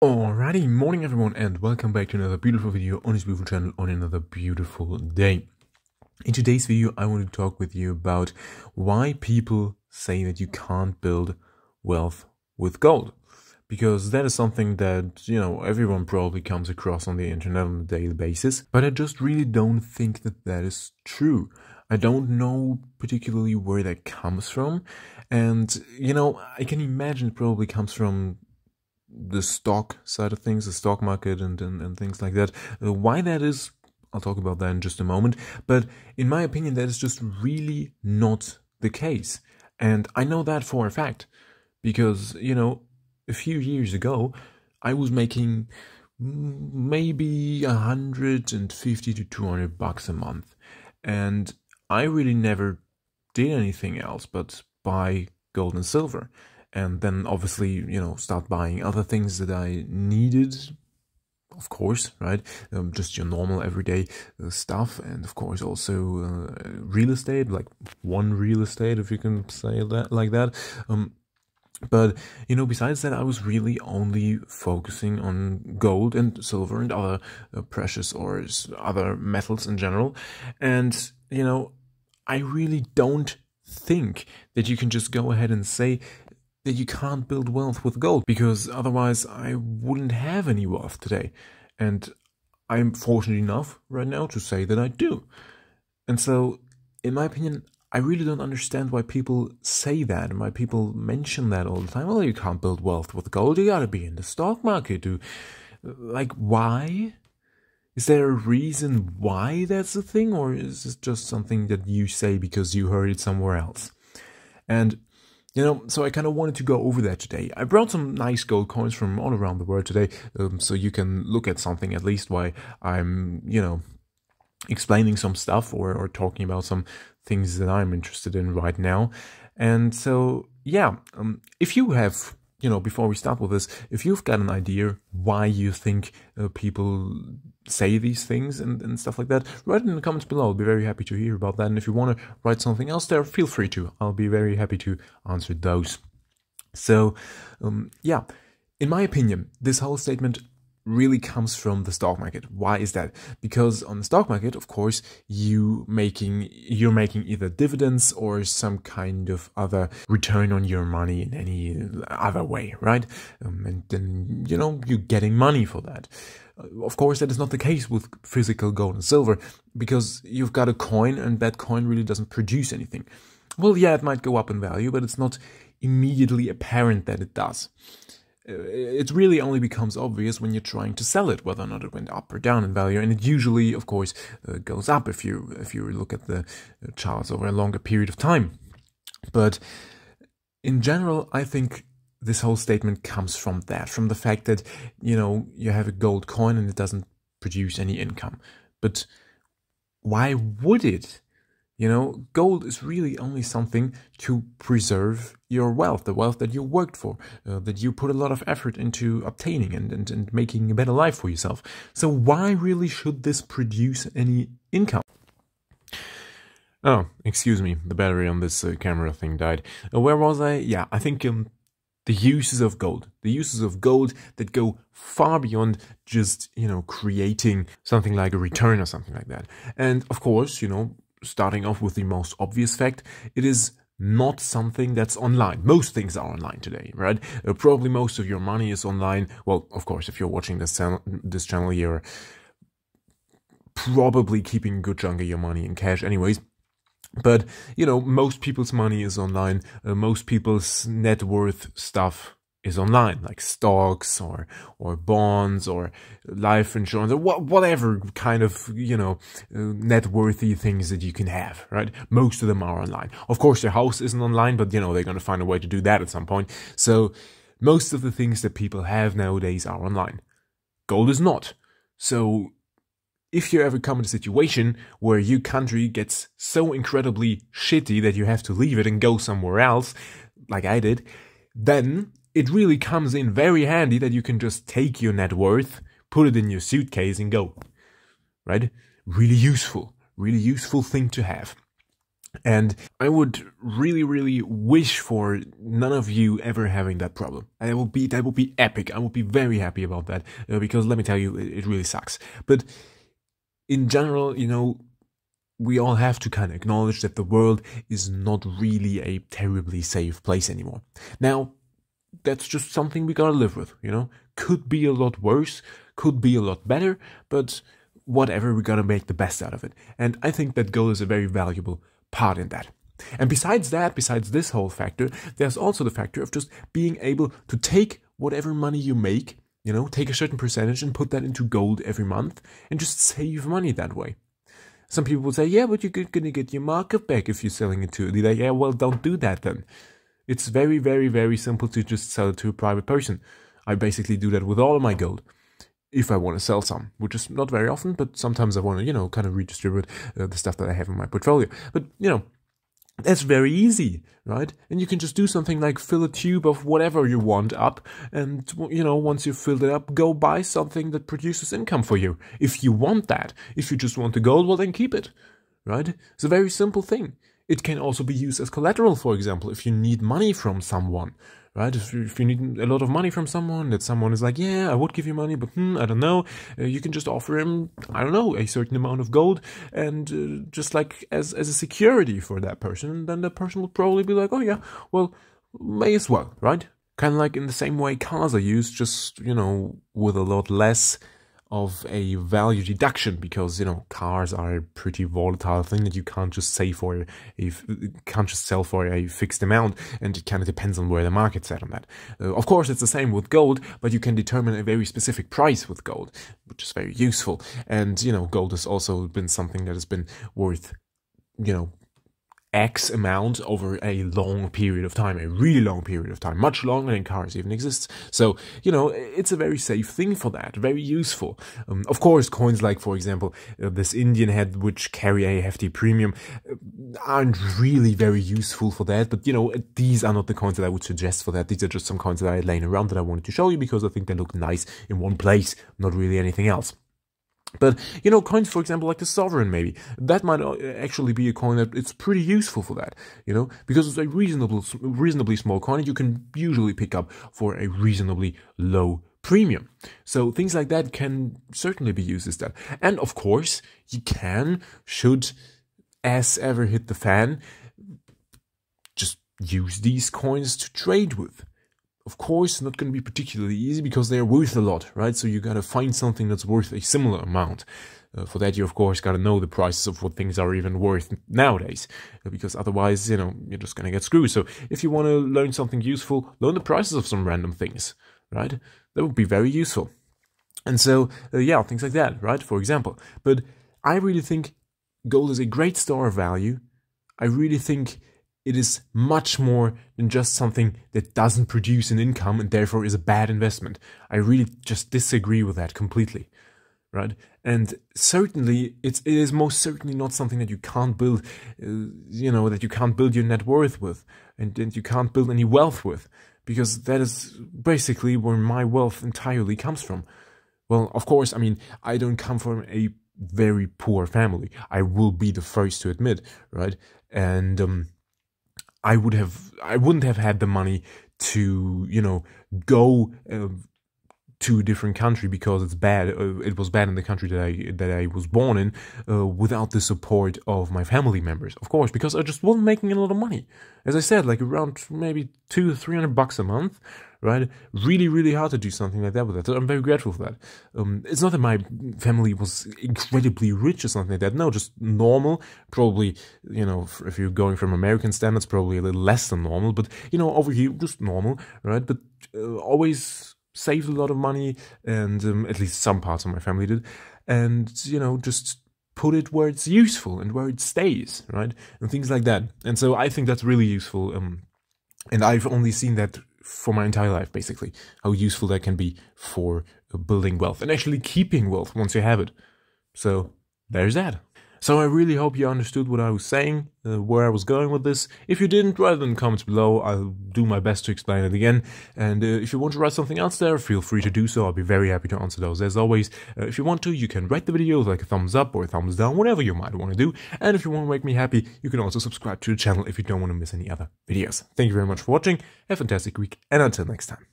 Alrighty, morning everyone, and welcome back to another beautiful video on this beautiful channel on another beautiful day. In today's video, I want to talk with you about why people say that you can't build wealth with gold. Because that is something that, everyone probably comes across on the internet on a daily basis. But I just really don't think that that is true. I don't know particularly where that comes from. And, I can imagine it probably comes from the stock side of things, the stock market and things like that. Why that is, I'll talk about that in just a moment. But in my opinion, that is just really not the case. And I know that for a fact because, a few years ago, I was making maybe 150 to 200 bucks a month. And I really never did anything else but buy gold and silver. And then obviously, start buying other things that I needed, of course, right? Just your normal everyday stuff. And of course also real estate, like one real estate, if you can say that like that. But, besides that, I was really only focusing on gold and silver and other precious ores, other metals in general. And, I really don't think that you can just go ahead and say that you can't build wealth with gold, because otherwise I wouldn't have any wealth today. And I'm fortunate enough right now to say that I do. And so, in my opinion, I really don't understand why people say that and why people mention that all the time. Well, you can't build wealth with gold, you gotta be in the stock market. Like, why? Is there a reason why that's a thing, or is it just something that you say because you heard it somewhere else? And so I kind of wanted to go over that today. I brought some nice gold coins from all around the world today, so you can look at something at least while I'm, explaining some stuff or talking about some things that I'm interested in right now. And so, yeah, if you have, before we start with this, if you've got an idea why you think people say these things and stuff like that, write it in the comments below. I'll be very happy to hear about that. And if you want to write something else there, feel free to. I'll be very happy to answer those. So, yeah, in my opinion, this whole statement really comes from the stock market. Why is that? Because on the stock market, of course, you're making either dividends or some kind of other return on your money in any other way, right? And then, you're getting money for that. Of course, that is not the case with physical gold and silver, because you've got a coin and that coin really doesn't produce anything. Well, yeah, it might go up in value, but it's not immediately apparent that it does. It really only becomes obvious when you're trying to sell it, whether or not it went up or down in value. And it usually, of course, goes up if you look at the charts over a longer period of time. But in general, I think this whole statement comes from the fact that, you have a gold coin and it doesn't produce any income. But why would it? Gold is really only something to preserve your wealth, the wealth that you worked for, that you put a lot of effort into obtaining and making a better life for yourself. So why really should this produce any income? Oh, excuse me, the battery on this camera thing died. Where was I? Yeah, I think the uses of gold. The uses of gold that go far beyond just, creating something like a return or something like that. And of course, starting off with the most obvious fact, it is not something that's online. Most things are online today, right? Probably most of your money is online. Well, of course, if you're watching this channel, you're probably keeping a good chunk of your money in cash anyways. But, most people's money is online. Most people's net worth stuff is online, like stocks or bonds or life insurance or whatever kind of, net worthy things that you can have, right? Most of them are online. Of course, their house isn't online, but, they're going to find a way to do that at some point. So most of the things that people have nowadays are online. Gold is not. So if you ever come in a situation where your country gets so incredibly shitty that you have to leave it and go somewhere else, like I did, then it really comes in very handy that you can just take your net worth, put it in your suitcase and go, right? Really useful thing to have. And I would really, really wish for none of you ever having that problem. That would be epic. I would be very happy about that, because let me tell you, it really sucks. But in general, we all have to kind of acknowledge that the world is not really a terribly safe place anymore. Now, that's just something we gotta live with, Could be a lot worse, could be a lot better, but whatever, we gotta make the best out of it. And I think that gold is a very valuable part in that. And besides this whole factor, there's also the factor of just being able to take whatever money you make, take a certain percentage and put that into gold every month and just save money that way. Some people will say, yeah, but you're gonna get your markup back if you're selling it to. They're like, yeah, well, don't do that then. It's very, very, very simple to just sell it to a private person. I basically do that with all of my gold. If I want to sell some, which is not very often, but sometimes I want to, kind of redistribute the stuff that I have in my portfolio. But, that's very easy, right? And you can just do something like fill a tube of whatever you want up. And, once you've filled it up, go buy something that produces income for you. If you want that. If you just want the gold, well, then keep it, right? It's a very simple thing. It can also be used as collateral, for example, if you need money from someone, right? If you need a lot of money from someone, that someone is like, yeah, I would give you money, but I don't know. You can just offer him, I don't know, a certain amount of gold, and just like as a security for that person. And then that person will probably be like, oh yeah, well, may as well, right? Kind of like in the same way cars are used, just, with a lot less of a value deduction, because cars are a pretty volatile thing that you can't just sell for a fixed amount, and it kind of depends on where the market's at on that. Of course, it's the same with gold, but you can determine a very specific price with gold, which is very useful. And gold has also been something that has been worth X amount over a long period of time, a really long period of time, much longer than cars even exists. So, it's a very safe thing for that, very useful. Of course, coins like, for example, this Indian head, which carry a hefty premium, aren't really very useful for that. But, these are not the coins that I would suggest for that. These are just some coins that I had laying around that I wanted to show you because I think they look nice in one place, not really anything else. But, coins, for example, like the Sovereign, maybe, that might actually be a coin that it's pretty useful for that, because it's a reasonably small coin you can usually pick up for a reasonably low premium. So things like that can certainly be used as that. And of course, you should ass ever hit the fan, just use these coins to trade with. Of course, not going to be particularly easy because they're worth a lot, right? So you got to find something that's worth a similar amount. For that, you, of course, got to know the prices of what things are even worth nowadays, because otherwise, you're just going to get screwed. So if you want to learn something useful, learn the prices of some random things, right? That would be very useful. And so, things like that, right? For example. But I really think gold is a great store of value. I really think it is much more than just something that doesn't produce an income and therefore is a bad investment. I really just disagree with that completely, right? And certainly, it is most certainly not something that you can't build, that you can't build your net worth with, and you can't build any wealth with, because that is basically where my wealth entirely comes from. Well, of course, I don't come from a very poor family. I will be the first to admit, right? And I wouldn't have had the money to, go to a different country because it's bad. It was bad in the country that I was born in, without the support of my family members, of course, because I just wasn't making a lot of money. As I said, like around maybe $200-300 a month, right? Really, really hard to do something like that with that. So I'm very grateful for that. It's not that my family was incredibly rich or something like that. No, just normal. Probably, if you're going from American standards, probably a little less than normal. But, over here, just normal, right? But always saved a lot of money, and at least some parts of my family did. And, just put it where it's useful and where it stays, right? And things like that. And so I think that's really useful. And I've only seen that for my entire life, basically, how useful that can be for building wealth and actually keeping wealth once you have it. So there's that. So I really hope you understood what I was saying, where I was going with this. If you didn't, write it in the comments below. I'll do my best to explain it again. And if you want to write something else there, feel free to do so. I'll be very happy to answer those. As always, if you want to, you can rate the video with like a thumbs up or a thumbs down, whatever you might want to do. And if you want to make me happy, you can also subscribe to the channel if you don't want to miss any other videos. Thank you very much for watching. Have a fantastic week, and until next time.